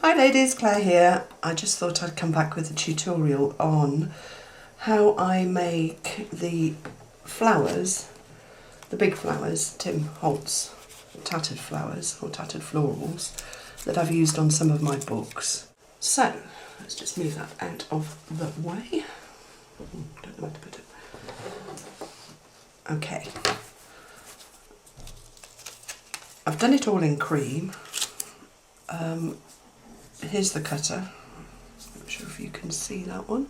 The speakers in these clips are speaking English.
Hi ladies, Claire here. I just thought I'd come back with a tutorial on how I make the flowers, the big flowers, Tim Holtz tattered flowers or tattered florals that I've used on some of my books. So let's just move that out of the way. Don't know where to put it. Okay. I've done it all in cream. Here's the cutter. I'm not sure if you can see that one.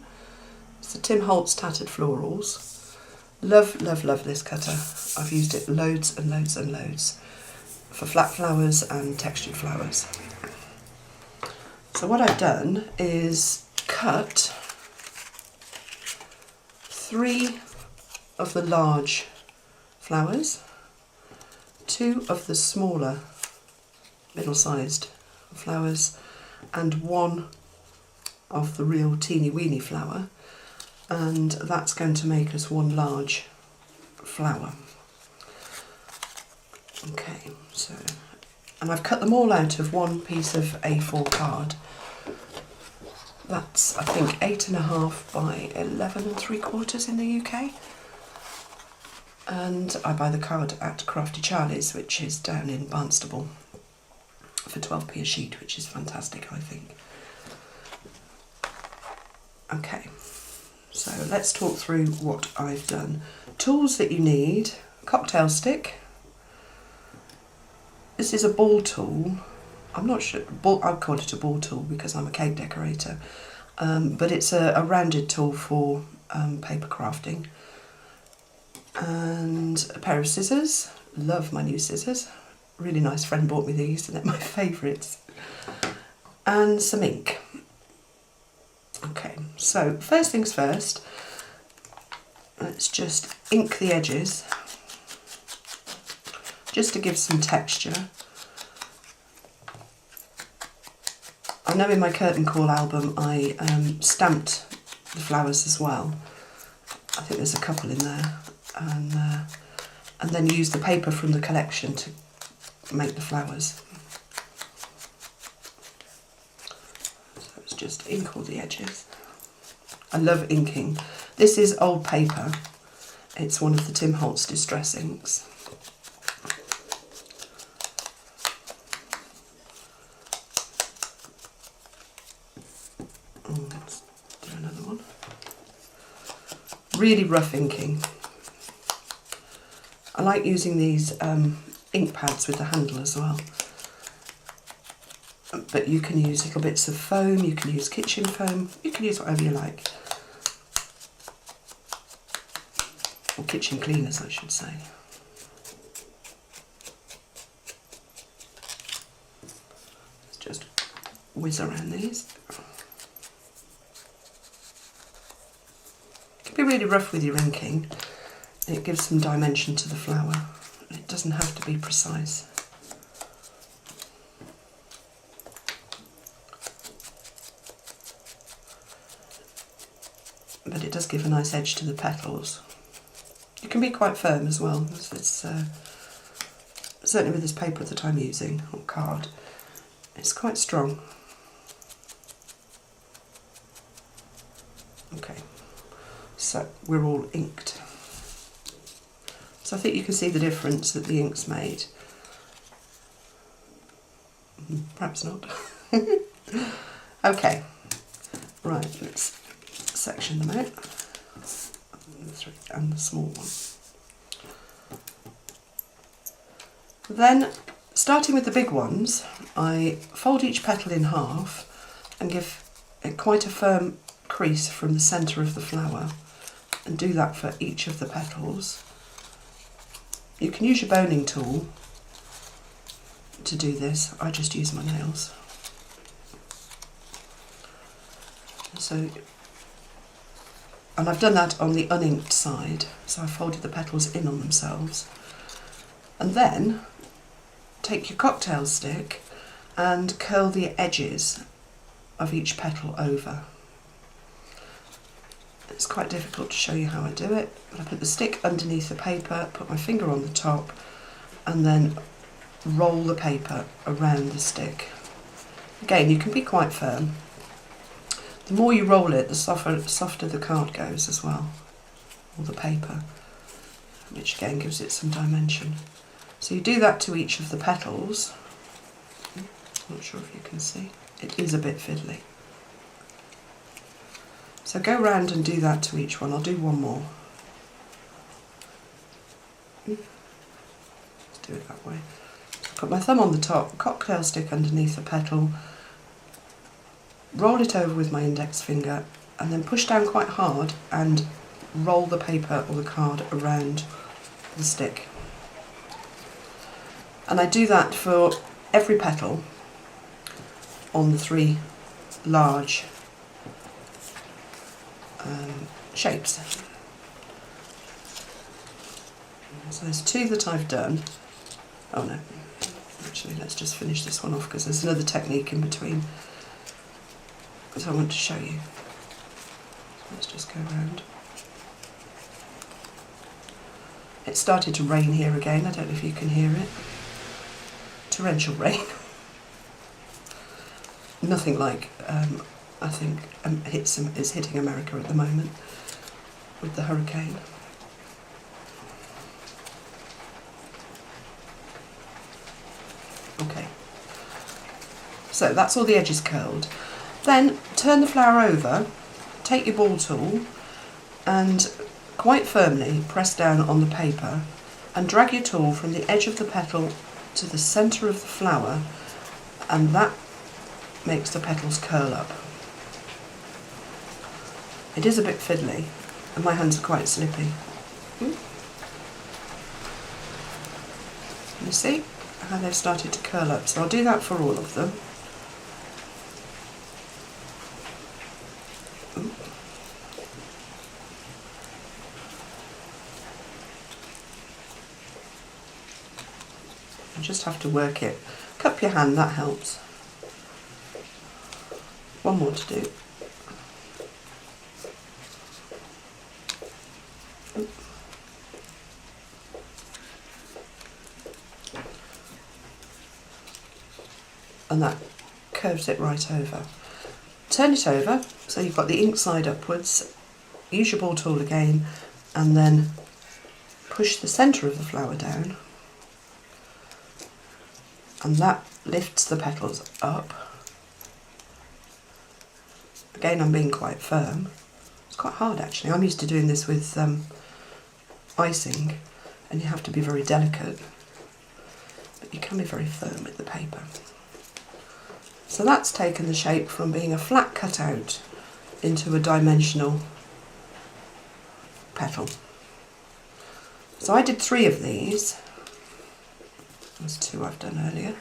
It's the Tim Holtz Tattered Florals. Love, love, love this cutter. I've used it loads and loads and loads for flat flowers and textured flowers. So what I've done is cut 3 of the large flowers, 2 of the smaller middle-sized flowers, and 1 of the real teeny weeny flower, and that's going to make us 1 large flower. Okay, so, and I've cut them all out of 1 piece of A4 card. That's, I think, 8.5 by 11 3/4 in the UK. And I buy the card at Crafty Charlie's, which is down in Barnstable, for 12p a sheet, which is fantastic, I think. Okay, so let's talk through what I've done. Tools that you need: cocktail stick. This is a ball tool. I'm not sure, I'd call it a ball tool because I'm a cake decorator, but it's a rounded tool for paper crafting. And a pair of scissors. Love my new scissors. Really nice friend bought me these and they're my favourites. And some ink. Okay, so first things first, let's just ink the edges just to give some texture. I know in my curtain call album I stamped the flowers as well. I think there's a couple in there, and then used the paper from the collection to make the flowers. So it's just ink all the edges. I love inking. This is old paper. It's one of the Tim Holtz distress inks. Let's do another one. Really rough inking. I like using these ink pads with the handle as well, but you can use little bits of foam, you can use kitchen foam, you can use whatever you like, or kitchen cleaners I should say. Let's just whiz around these. It can be really rough with your inking. It gives some dimension to the flower. It doesn't have to be precise. But it does give a nice edge to the petals. It can be quite firm as well. It's certainly with this paper that I'm using, or card, it's quite strong. Okay, so we're all inked. So I think you can see the difference that the ink's made. Perhaps not. Okay, right, let's section them out. The 3 and the small one. Then, starting with the big ones, I fold each petal in half and give it quite a firm crease from the centre of the flower, and do that for each of the petals. You can use your boning tool to do this. I just use my nails. So, and I've done that on the uninked side, so I folded the petals in on themselves. And then take your cocktail stick and curl the edges of each petal over. It's quite difficult to show you how I do it, but I put the stick underneath the paper, put my finger on the top, and then roll the paper around the stick Again, you can be quite firm. The more you roll it, the softer the card goes as well, or the paper, which again gives it some dimension. So you do that to each of the petals. Not sure if you can see. It is a bit fiddly. So go round and do that to each one. I'll do one more. Let's do it that way. Put my thumb on the top, cocktail stick underneath the petal, roll it over with my index finger, and then push down quite hard and roll the paper or the card around the stick. And I do that for every petal on the 3 large shapes. So there's 2 that I've done. Oh no, actually let's just finish this one off because there's another technique in between that I want to show you. Let's just go around. It started to rain here again, I don't know if you can hear it. Torrential rain. Nothing like, I think, is hitting America at the moment with the hurricane. Okay, so that's all the edges curled. Then turn the flower over, take your ball tool and quite firmly press down on the paper and drag your tool from the edge of the petal to the centre of the flower, and that makes the petals curl up. It is a bit fiddly and my hands are quite slippy. You see how they've started to curl up, so I'll do that for all of them. You just have to work it. Cup your hand, that helps. One more to do. And that curves it right over. Turn it over so you've got the ink side upwards. Use your ball tool again and then push the centre of the flower down, and that lifts the petals up. Again, I'm being quite firm. It's quite hard actually. I'm used to doing this with icing and you have to be very delicate, but you can be very firm with the paper. So that's taken the shape from being a flat cutout into a dimensional petal. So I did 3 of these. There's 2 I've done earlier.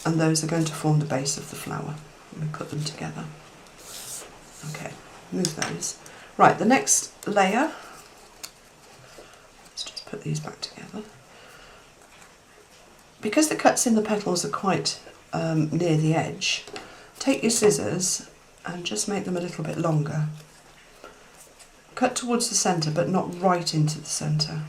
And those are going to form the base of the flower. Let me put them together. Okay, move those. Right, the next layer, let's just put these back together. Because the cuts in the petals are quite near the edge, take your scissors and just make them a little bit longer. Cut towards the centre but not right into the centre.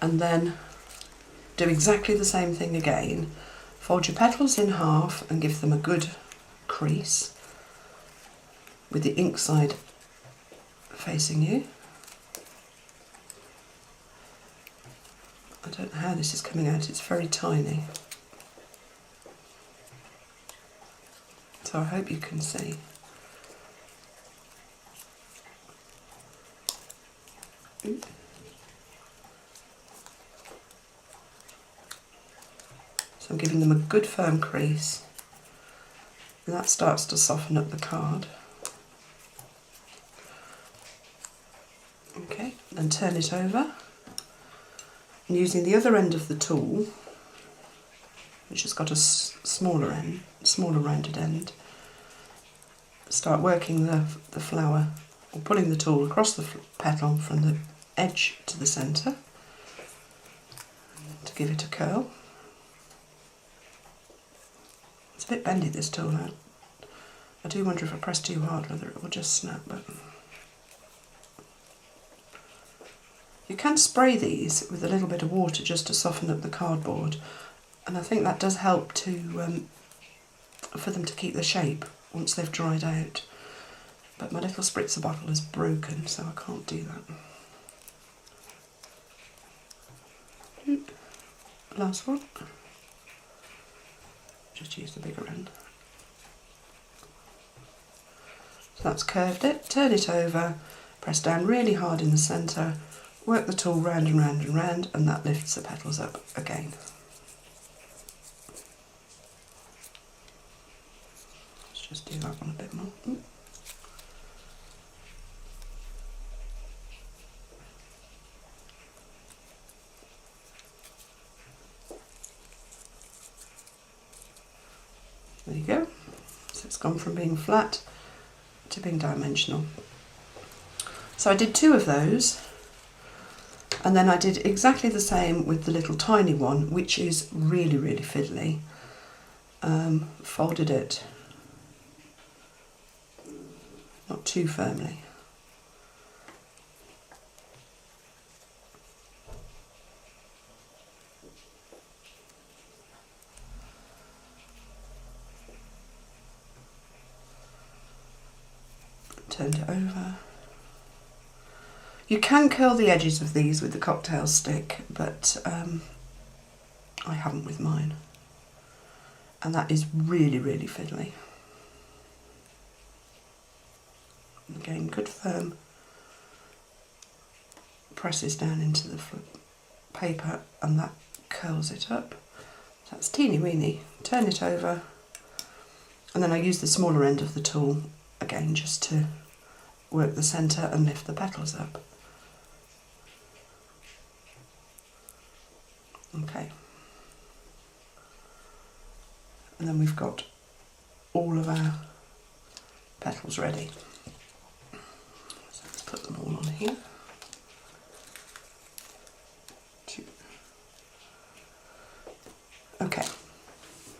And then do exactly the same thing again. Fold your petals in half and give them a good crease with the ink side facing you. I don't know how this is coming out, it's very tiny. So I hope you can see. So I'm giving them a good firm crease, and that starts to soften up the card. Okay, then turn it over, and using the other end of the tool, which has got a smaller rounded end, start working the flower, or pulling the tool across the petal from the edge to the centre to give it a curl. It's a bit bendy, this tool. I do wonder if I press too hard whether it will just snap, but you can spray these with a little bit of water just to soften up the cardboard, and I think that does help to for them to keep the shape once they've dried out. But my little spritzer bottle is broken, so I can't do that. Last one. Just use the bigger end. So that's curved it. Turn it over, press down really hard in the centre, work the tool round and round and round, and that lifts the petals up again. Let's just do that one a bit more. There you go. So it's gone from being flat to being dimensional. So I did 2 of those, and then I did exactly the same with the little tiny one, which is really, really fiddly. Folded it not too firmly. Turned it over. You can curl the edges of these with the cocktail stick, but I haven't with mine. And that is really, really fiddly. Again, good firm presses down into the paper, and that curls it up. So that's teeny weeny. Turn it over, and then I use the smaller end of the tool again just to work the centre and lift the petals up. Okay. And then we've got all of our petals ready. So let's put them all on here. 2. Okay.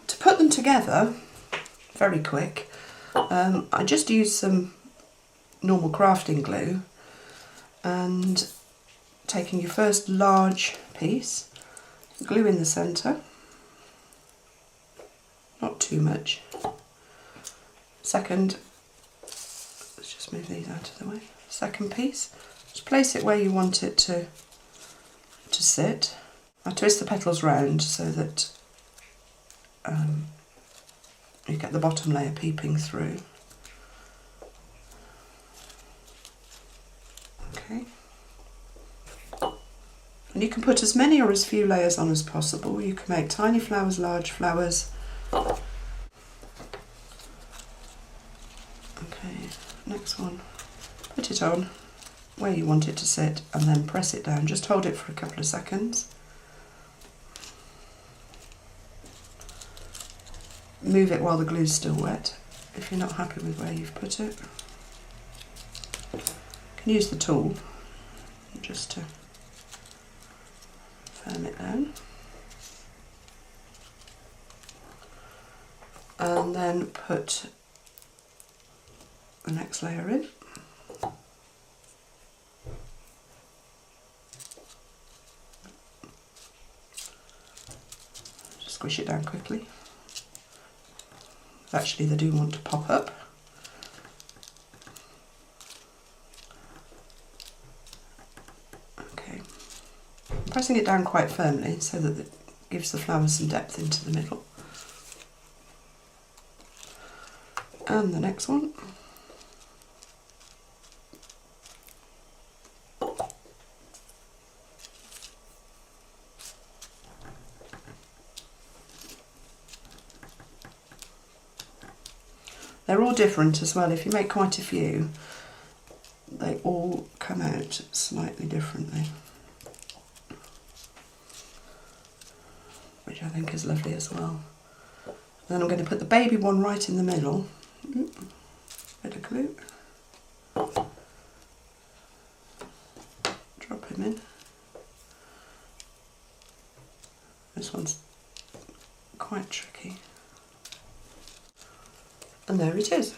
To put them together, very quick, I just used some normal crafting glue, and taking your first large piece, glue in the centre, not too much. Second, let's just move these out of the way. Second piece, just place it where you want it to sit. I twist the petals round so that you get the bottom layer peeping through. Okay. And you can put as many or as few layers on as possible. You can make tiny flowers, large flowers. Okay, next one. Put it on where you want it to sit and then press it down. Just hold it for a couple of seconds. Move it while the glue's still wet if you're not happy with where you've put it. You can use the tool just to firm it down. And then put the next layer in. Just squish it down quickly. Actually, they do want to pop up. Okay, I'm pressing it down quite firmly so that it gives the flowers some depth into the middle. And the next one. They're all different as well. If you make quite a few, they all come out slightly differently, which I think is lovely as well. And then I'm going to put the baby one right in the middle. Bit of glue. Drop him in. This one's quite tricky. And there it is.